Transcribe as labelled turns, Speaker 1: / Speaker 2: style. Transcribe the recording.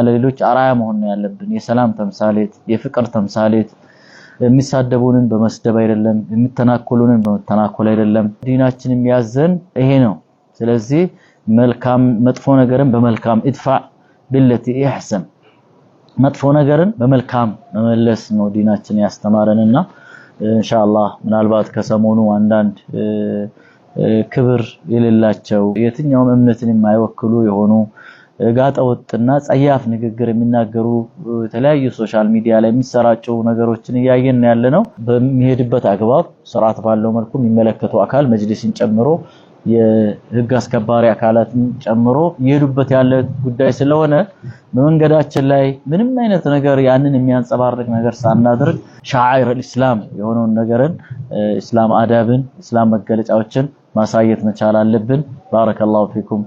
Speaker 1: ለሌሎች አራያ መሆን ነው ያለብን የሰላም ተምሳሌት የፍቅር ተምሳሌት የሚሳደቡንን በመስደብ አይደለም የሚተናኮሉንን በመተናኮል አይደለም ዲናችን የሚያዘን ይሄ ነው ስለዚህ መልካም መጥፎ ነገርን በመልካም ادفع بالتي احسن መጥፎ ነገርን በመልካም መመለስ ነው ዲናችን ያስተማረንና ኢንሻአላህ ምናልባት ከሰሞኑ አንዳንድ ክብር የሌላቸው የትኛውም እምነትን የማይወክሉ የሆኑ ጋጠወጥና ጸያፍ ንግግር የሚናገሩ የተለያዩ ሶሻል ሚዲያ ላይ የሚሰራጩ ነገሮችን ያያየን ያለነው በሚሄድበት አግባብ ስርዓት ባለው መልኩ የሚመለከቱ አካል መጅሊስን ጨምሮ የህግ አስከባሪ አካላትን ጨምሮ ይሄዱበት ያለ ጉዳይ ስለሆነ በመንገዳችን ላይ ምንም አይነት ነገር ያንን የሚያንጸባርቅ ነገር ሳናደርግ ሻዓኢር الاسلام የሆነውን ነገርን እስላም አዳብን እስላም መገለጫዎችን ማሳየት መቻል አለብን ባረከላሁ ፊኩም